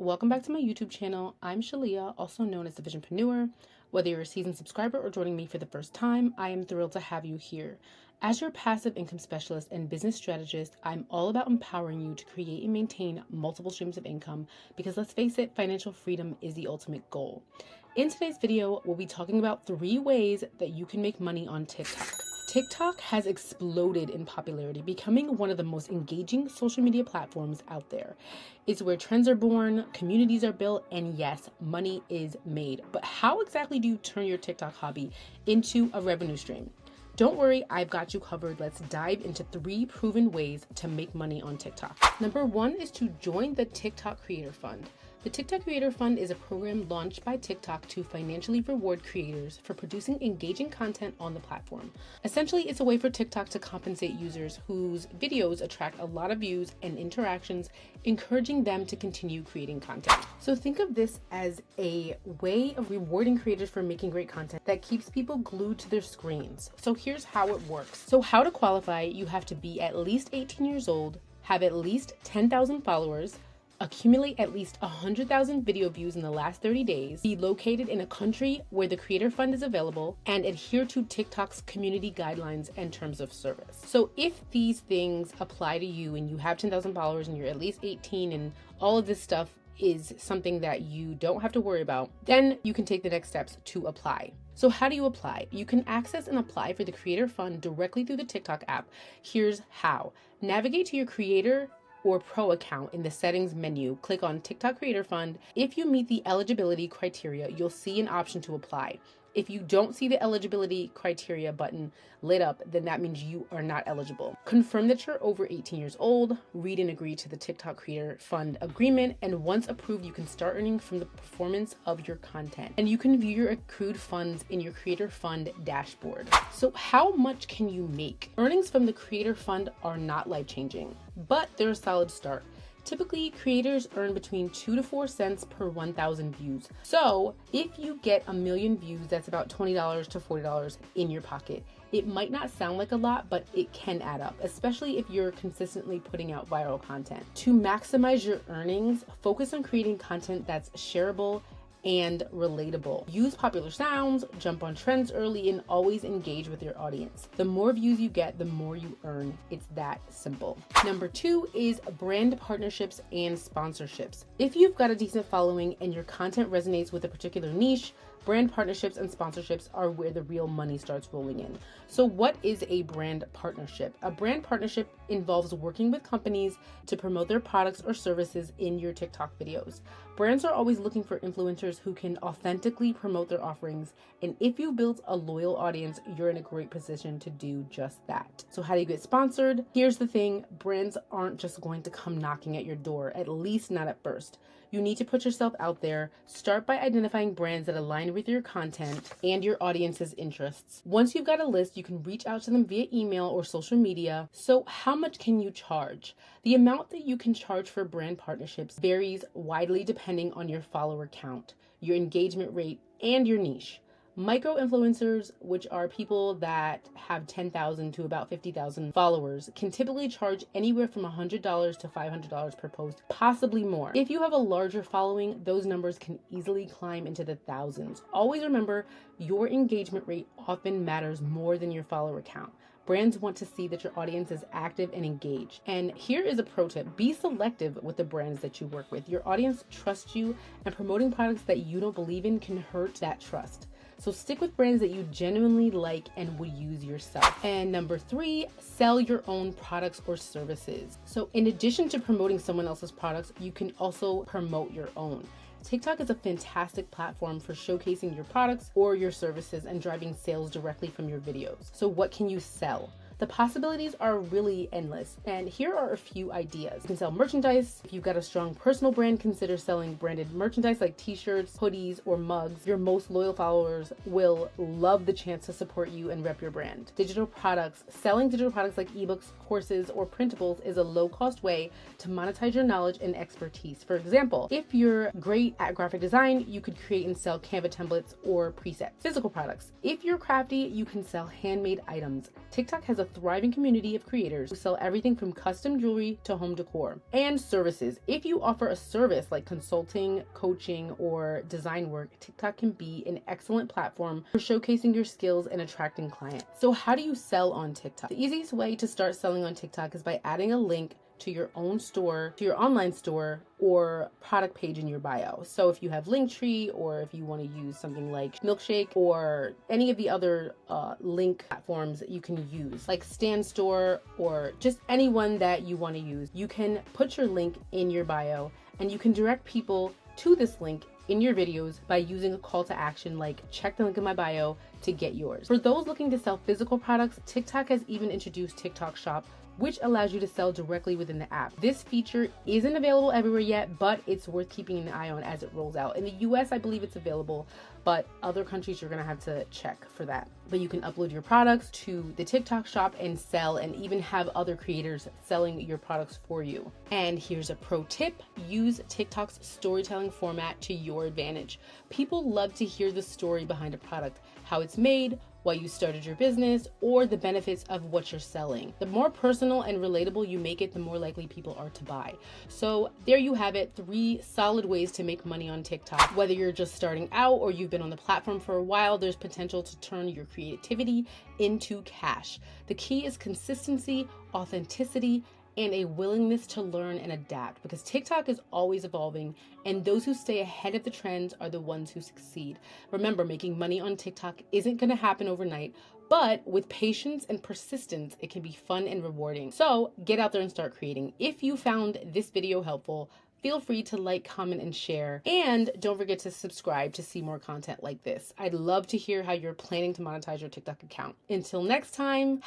welcome back to my YouTube channel. I'm Shalia, also known as the Visionpreneur. Whether you're a seasoned subscriber or joining me for the first time, I am thrilled to have you here. As your passive income specialist and business strategist, I'm all about empowering you to create and maintain multiple streams of income because let's face it, financial freedom is the ultimate goal. In today's video, we'll be talking about 3 ways that you can make money on TikTok. TikTok has exploded in popularity, becoming one of the most engaging social media platforms out there. It's where trends are born, communities are built, and yes, money is made. But how exactly do you turn your TikTok hobby into a revenue stream? Don't worry, I've got you covered. Let's dive into 3 proven ways to make money on TikTok. Number 1 is to join the TikTok Creator Fund. The TikTok Creator Fund is a program launched by TikTok to financially reward creators for producing engaging content on the platform. Essentially, it's a way for TikTok to compensate users whose videos attract a lot of views and interactions, encouraging them to continue creating content. So think of this as a way of rewarding creators for making great content that keeps people glued to their screens. So here's how it works. So how to qualify: you have to be at least 18 years old, have at least 10,000 followers, accumulate at least 100,000 video views in the last 30 days, be located in a country where the Creator Fund is available, and adhere to TikTok's community guidelines and terms of service. So if these things apply to you and you have 10,000 followers and you're at least 18 and all of this stuff is something that you don't have to worry about, then you can take the next steps to apply. So how do you apply? You can access and apply for the Creator Fund directly through the TikTok app. Here's how. Navigate to your Creator or Pro account in the settings menu, click on TikTok Creator Fund. If you meet the eligibility criteria, you'll see an option to apply. If you don't see the eligibility criteria button lit up, then that means you are not eligible. Confirm that you're over 18 years old, read and agree to the TikTok Creator Fund agreement, and once approved, you can start earning from the performance of your content. And you can view your accrued funds in your Creator Fund dashboard. So how much can you make? Earnings from the Creator Fund are not life-changing, but they're a solid start. Typically, creators earn between 2 to 4 cents per 1,000 views. So if you get 1 million views, that's about $20 to $40 in your pocket. It might not sound like a lot, but it can add up, especially if you're consistently putting out viral content. To maximize your earnings, focus on creating content that's shareable and relatable. Use popular sounds, jump on trends early, and always engage with your audience. The more views you get, the more you earn. It's that simple. Number 2 is brand partnerships and sponsorships. If you've got a decent following and your content resonates with a particular niche, brand partnerships and sponsorships are where the real money starts rolling in. So what is a brand partnership? A brand partnership involves working with companies to promote their products or services in your TikTok videos. Brands are always looking for influencers who can authentically promote their offerings, and if you build a loyal audience, you're in a great position to do just that. So how do you get sponsored? Here's the thing, brands aren't just going to come knocking at your door, at least not at first. You need to put yourself out there. Start by identifying brands that align with your content and your audience's interests. Once you've got a list, you can reach out to them via email or social media. So how much can you charge? The amount that you can charge for brand partnerships varies widely depending on your follower count, your engagement rate, and your niche. Micro-influencers, which are people that have 10,000 to about 50,000 followers, can typically charge anywhere from $100 to $500 per post, possibly more. If you have a larger following, those numbers can easily climb into the thousands. Always remember, your engagement rate often matters more than your follower count. Brands want to see that your audience is active and engaged. And here is a pro tip. Be selective with the brands that you work with. Your audience trusts you, and promoting products that you don't believe in can hurt that trust. So stick with brands that you genuinely like and would use yourself. And number 3, sell your own products or services. So in addition to promoting someone else's products, you can also promote your own. TikTok is a fantastic platform for showcasing your products or your services and driving sales directly from your videos. So what can you sell? The possibilities are really endless, and here are a few ideas. You can sell merchandise. If you've got a strong personal brand, consider selling branded merchandise like t-shirts, hoodies, or mugs. Your most loyal followers will love the chance to support you and rep your brand. Digital products. Selling digital products like ebooks, courses, or printables is a low-cost way to monetize your knowledge and expertise. For example, if you're great at graphic design, you could create and sell Canva templates or presets. Physical products. If you're crafty, you can sell handmade items. TikTok has a thriving community of creators who sell everything from custom jewelry to home decor and services. If you offer a service like consulting, coaching, or design work, TikTok can be an excellent platform for showcasing your skills and attracting clients. So how do you sell on TikTok? The easiest way to start selling on TikTok is by adding a link to your own store, to your online store, or product page in your bio. So if you have Linktree, or if you want to use something like Milkshake, or any of the other link platforms that you can use, like Stan Store, or just anyone that you want to use, you can put your link in your bio, and you can direct people to this link in your videos by using a call to action like check the link in my bio to get yours. For those looking to sell physical products, TikTok has even introduced TikTok Shop, which allows you to sell directly within the app. This feature isn't available everywhere yet, but it's worth keeping an eye on as it rolls out. In the US, I believe it's available, but other countries you're gonna have to check for that. But you can upload your products to the TikTok Shop and sell, and even have other creators selling your products for you. And here's a pro tip: use TikTok's storytelling format to your advantage. People love to hear the story behind a product, how it's made, why you started your business, or the benefits of what you're selling. The more personal and relatable you make it, the more likely people are to buy. So there you have it, 3 solid ways to make money on TikTok. Whether you're just starting out or you've been on the platform for a while, there's potential to turn your creativity into cash. The key is consistency, authenticity, and a willingness to learn and adapt, because TikTok is always evolving, and those who stay ahead of the trends are the ones who succeed. Remember, making money on TikTok isn't going to happen overnight, but with patience and persistence, it can be fun and rewarding. So get out there and start creating. If you found this video helpful, feel free to like, comment, and share. And don't forget to subscribe to see more content like this. I'd love to hear how you're planning to monetize your TikTok account. Until next time.